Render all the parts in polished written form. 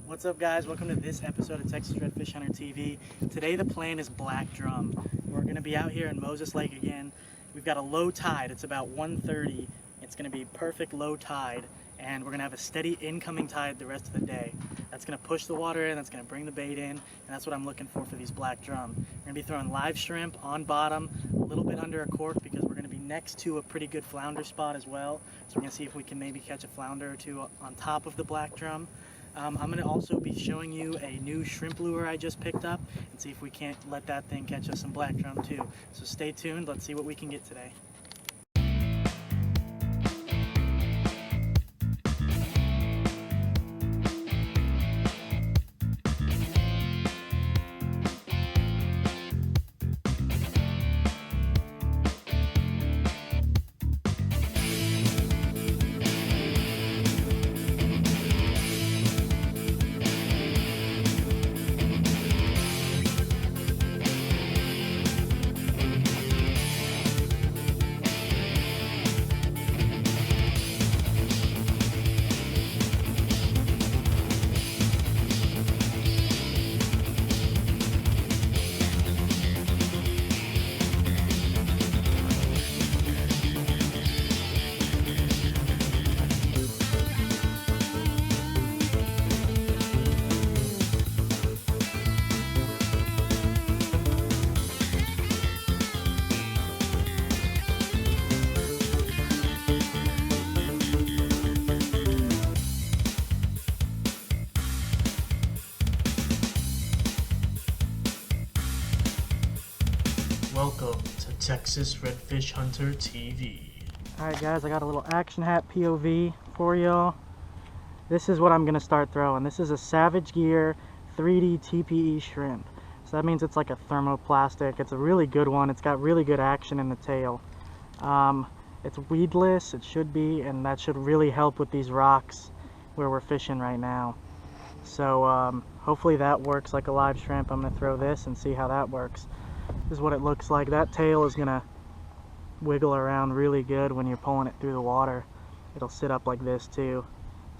What's up, guys? Welcome to this episode of Texas Redfish Hunter TV. Today the plan is black drum. We're going to be out here in Moses Lake again. We've got a low tide. It's about 1:30. It's going to be perfect low tide, and we're going to have a steady incoming tide the rest of the day. That's going to push the water in, that's going to bring the bait in, and that's what I'm looking for these black drum. We're going to be throwing live shrimp on bottom, a little bit under a cork, because we're going to be next to a pretty good flounder spot as well. So we're going to see if we can maybe catch a flounder or two on top of the black drum. I'm going to also be showing you a new shrimp lure I just picked up and see if we can't let that thing catch us some black drum too. So stay tuned, let's see what we can get today. Welcome to Texas Redfish Hunter TV. Alright guys, I got a little action hat POV for y'all. This is what I'm going to start throwing. This is a Savage Gear 3D TPE shrimp. So that means it's like a thermoplastic. It's a really good one. It's got really good action in the tail. It's weedless, it should be, and that should really help with these rocks where we're fishing right now. So hopefully that works like a live shrimp. I'm going to throw this and see how that works. This is what it looks like. That tail is going to wiggle around really good when you're pulling it through the water. It'll sit up like this too,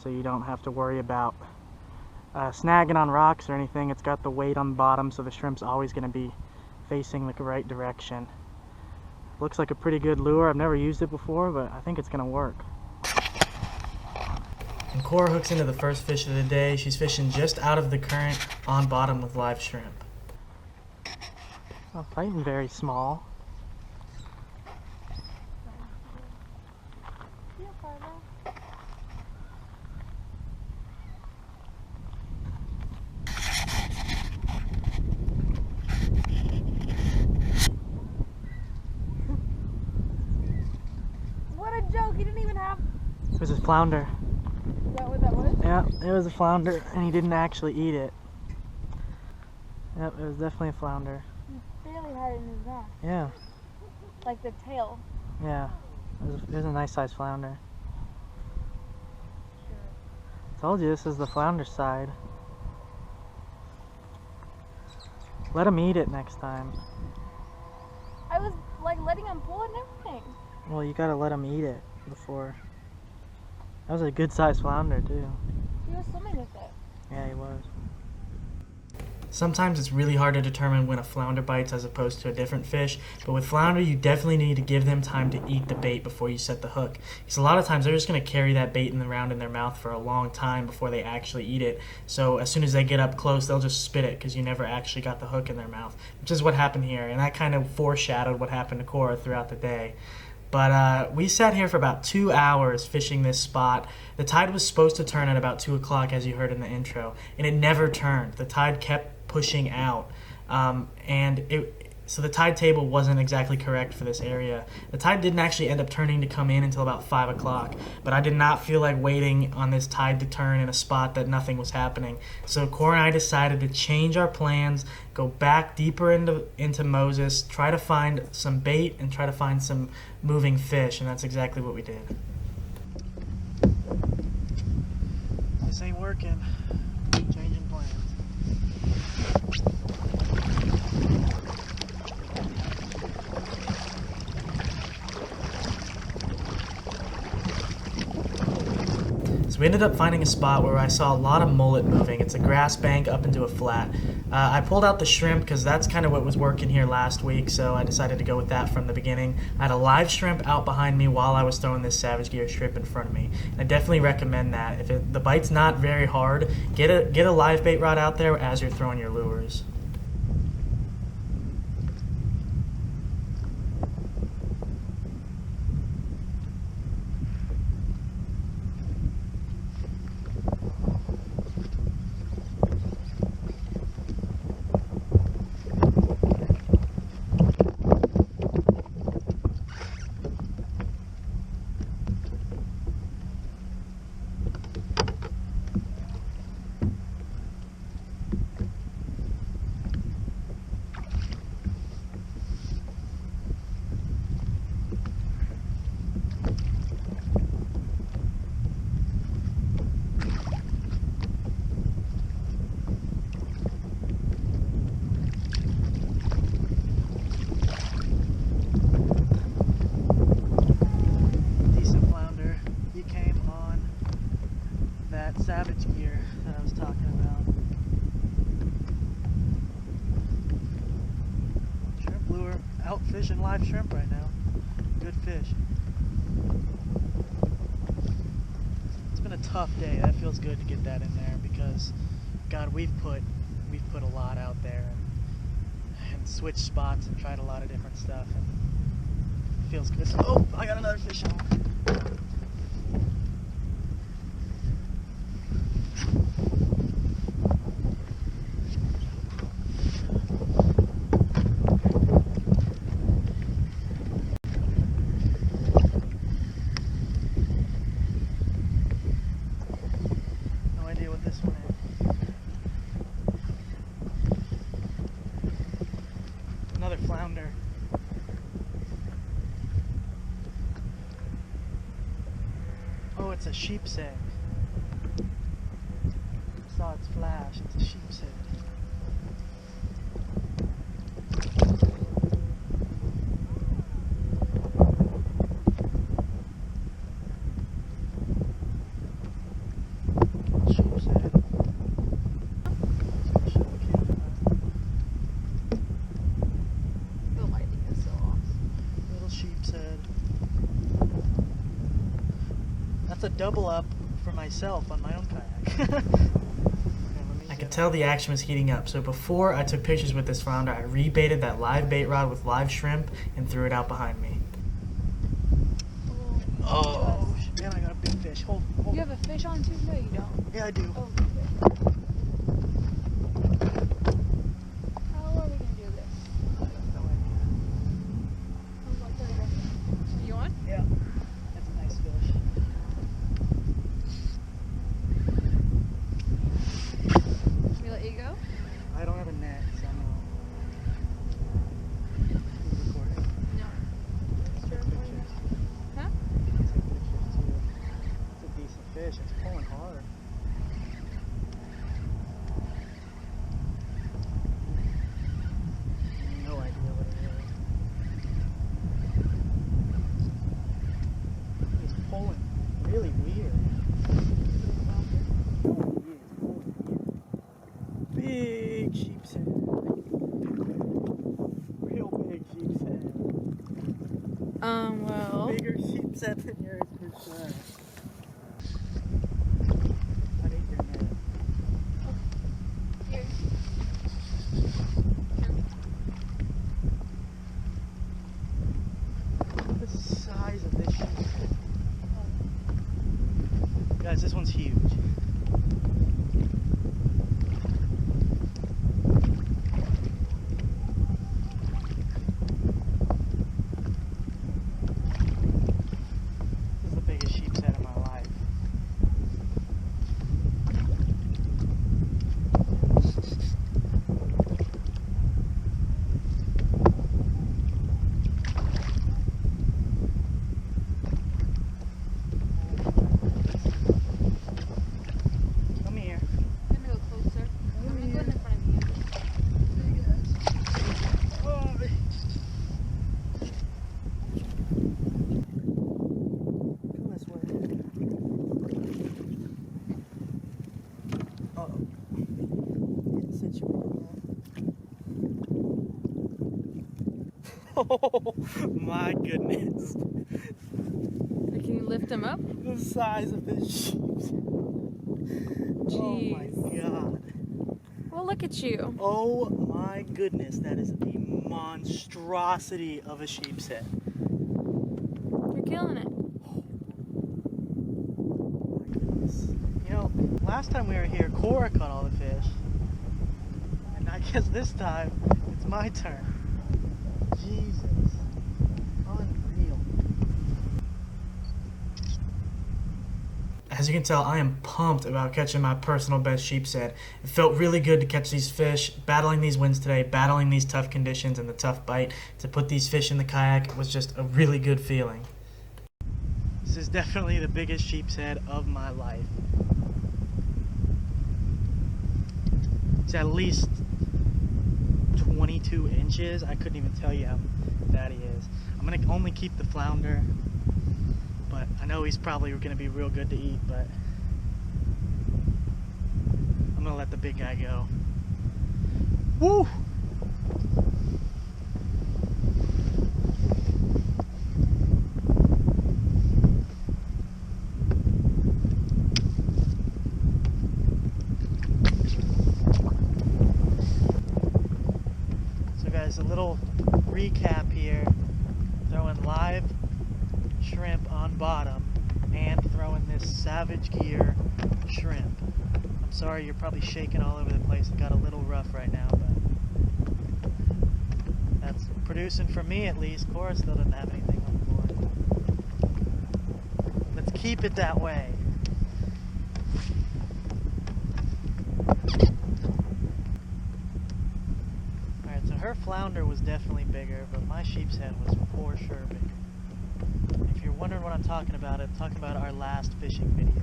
so you don't have to worry about snagging on rocks or anything. It's got the weight on the bottom, so the shrimp's always going to be facing the right direction. Looks like a pretty good lure. I've never used it before, but I think it's going to work. And Cora hooks into the first fish of the day. She's fishing just out of the current on bottom with live shrimp. Oh, fighting very small. What a joke, he didn't even have... It was a flounder. Is that what that was? Yeah, it was a flounder, and he didn't actually eat it. Yep, it was definitely a flounder. He barely had it in his mouth. Yeah, Like the tail. yeah. It was a nice sized flounder. Told you this is the flounder side. Let him eat it next time. I was like letting him pull it and everything. Well, you gotta let him eat it before. That was a good sized flounder too. He was swimming with it. Yeah, he was. Sometimes it's really hard to determine when a flounder bites as opposed to a different fish, but with flounder you definitely need to give them time to eat the bait before you set the hook. Because a lot of times they're just going to carry that bait around in their mouth for a long time before they actually eat it. So as soon as they get up close, they'll just spit it because you never actually got the hook in their mouth, which is what happened here, and that kind of foreshadowed what happened to Cora throughout the day. But we sat here for about 2 hours fishing this spot. The tide was supposed to turn at about 2 o'clock, as you heard in the intro, and it never turned. The tide kept pushing out, so the tide table wasn't exactly correct for this area. The tide didn't actually end up turning to come in until about 5 o'clock, but I did not feel like waiting on this tide to turn in a spot that nothing was happening. So Cora and I decided to change our plans, go back deeper into Moses, try to find some bait and try to find some moving fish, and that's exactly what we did. This ain't working. Changing plans. So we ended up finding a spot where I saw a lot of mullet moving. It's a grass bank up into a flat. I pulled out the shrimp because that's kind of what was working here last week, so I decided to go with that from the beginning. I had a live shrimp out behind me while I was throwing this Savage Gear shrimp in front of me. I definitely recommend that. If the bite's not very hard, get a live bait rod out there as you're throwing your lures. Savage Gear that I was talking about. Shrimp lure, out fishing live shrimp right now. Good fish. It's been a tough day. That feels good to get that in there because, God, we've put a lot out there and switched spots and tried a lot of different stuff, and it feels good. Oh, I got another fish on. Another flounder. Oh, it's a sheepshead. I saw its flash. It's a sheepshead. That's a double up for myself on my own kayak. I could tell the action was heating up, so before I took pictures with this flounder, I rebaited that live bait rod with live shrimp and threw it out behind me. Oh, man, I got a big fish. Hold. You have a fish on too? No, you don't. Yeah, I do. Oh, okay. How are we going to do this? No idea. You on? Yeah. That's a nice fish. Should we let you go? I don't have a net, so no. Who's recording? No. Take pictures. Huh? Take pictures too. It's a decent fish. It's pulling hard. No idea what it is. It's pulling really weird. Big sheepshead. Real big sheepshead. Well. Bigger sheepshead than yours for sure. I need your net. Here. Look at the size of this sheepshead. Guys, this one's huge. This is the biggest sheepshead of my life. Oh my goodness. Can you lift him up? The size of this sheep. Oh my god. Well, look at you. Oh my goodness, that is a monstrosity of a sheepshead. You're killing it. Oh my goodness. You know, last time we were here, Cora caught all the fish. And I guess this time, it's my turn. Jesus. Unreal. As you can tell, I am pumped about catching my personal best sheepshead. It felt really good to catch these fish, battling these winds today, battling these tough conditions and the tough bite. To put these fish in the kayak was just a really good feeling. This is definitely the biggest sheepshead of my life. It's at least 22 inches. I couldn't even tell you how fat he is. I'm gonna only keep the flounder, but I know he's probably gonna be real good to eat, but I'm gonna let the big guy go. Woo! A little recap here, throwing live shrimp on bottom and throwing this Savage Gear shrimp. I'm sorry you're probably shaking all over the place. It got a little rough right now, but that's producing for me at least. Cora still doesn't have anything on board. Let's keep it that way. Her flounder was definitely bigger, but my sheepshead was for sure bigger. If you're wondering what I'm talking about, I'm talking about our last fishing video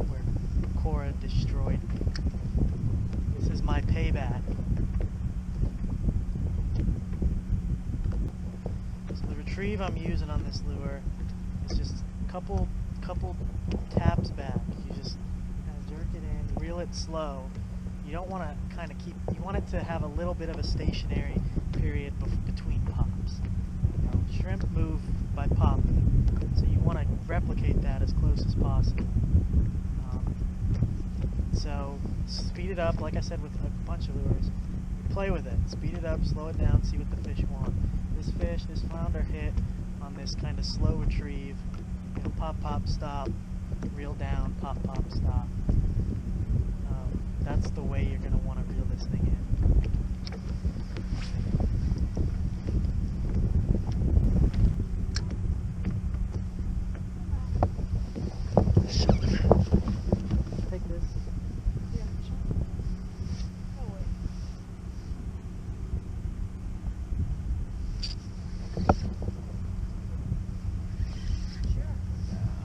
where Cora destroyed me. This is my payback. So the retrieve I'm using on this lure is just a couple taps back. You just kind of jerk it in, reel it slow. You don't want to kind of you want it to have a little bit of a stationary period between pops. You know, shrimp move by popping, so you want to replicate that as close as possible. So speed it up, like I said with a bunch of lures. You play with it, speed it up, slow it down, see what the fish want. This flounder hit on this kind of slow retrieve. You know, pop, pop, stop, reel down, pop, pop, stop. That's the way you're going to want to reel this thing in. Take this.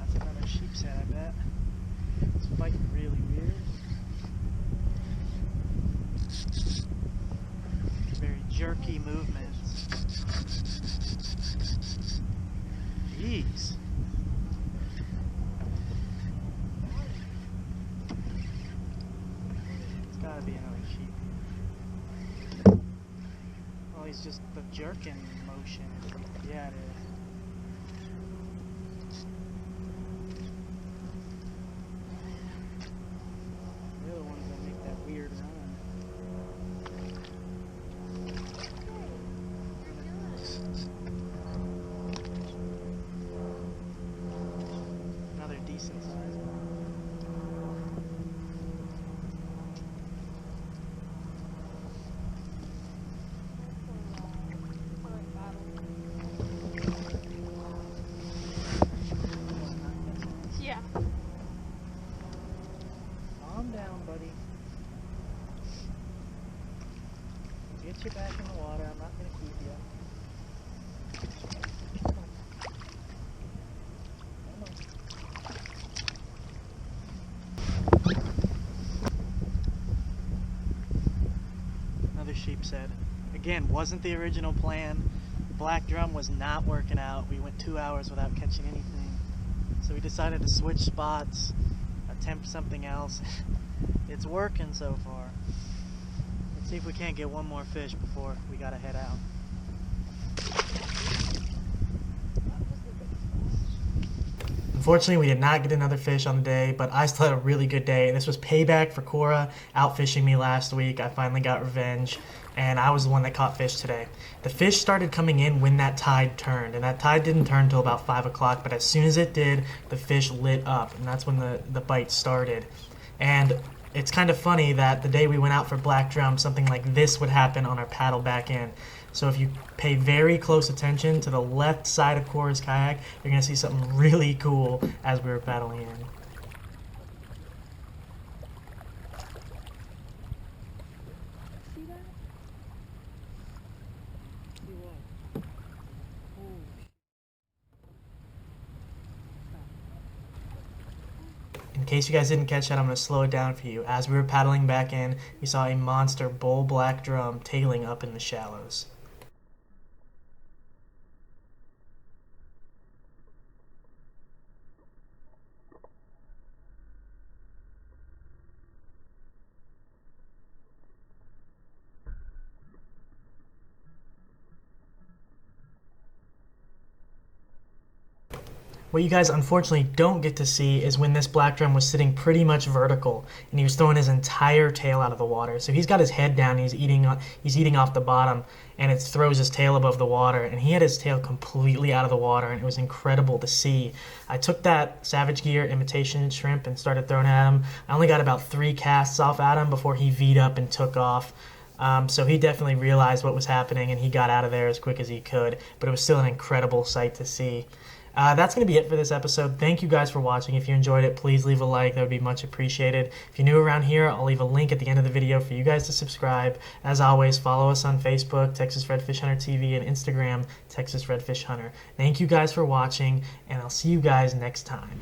That's another sheepshead, I bet. It's fighting really weird. Very jerky movements. Jeez. It's gotta be another sheep. Well, he's just the jerking motion. Yeah, it is. They're the ones that make that weird run. Another decent size one. Yeah. Calm down, buddy. I'll get you back in the water. I'm not going to keep you. Another sheepshead. Again, wasn't the original plan. The black drum was not working out. We went 2 hours without catching anything. So we decided to switch spots, attempt something else. It's working so far. Let's see if we can't get one more fish before we gotta head out. Unfortunately, we did not get another fish on the day, but I still had a really good day. And this was payback for Cora out fishing me last week. I finally got revenge, and I was the one that caught fish today. The fish started coming in when that tide turned, and that tide didn't turn until about 5 o'clock, but as soon as it did, the fish lit up, and that's when the bite started. And it's kind of funny that the day we went out for black drum, something like this would happen on our paddle back in. So if you pay very close attention to the left side of Cora's kayak, you're going to see something really cool as we were paddling in. See that? See what? In case you guys didn't catch that, I'm going to slow it down for you. As we were paddling back in, we saw a monster bull black drum tailing up in the shallows. What you guys unfortunately don't get to see is when this black drum was sitting pretty much vertical and he was throwing his entire tail out of the water. So he's got his head down, he's eating off the bottom, and it throws his tail above the water, and he had his tail completely out of the water, and it was incredible to see. I took that Savage Gear imitation shrimp and started throwing at him. I only got about 3 casts off at him before he V'd up and took off. So he definitely realized what was happening, and he got out of there as quick as he could, but it was still an incredible sight to see. That's going to be it for this episode. Thank you guys for watching. If you enjoyed it, please leave a like. That would be much appreciated. If you're new around here, I'll leave a link at the end of the video for you guys to subscribe. As always, follow us on Facebook, Texas Redfish Hunter TV, and Instagram, Texas Redfish Hunter. Thank you guys for watching, and I'll see you guys next time.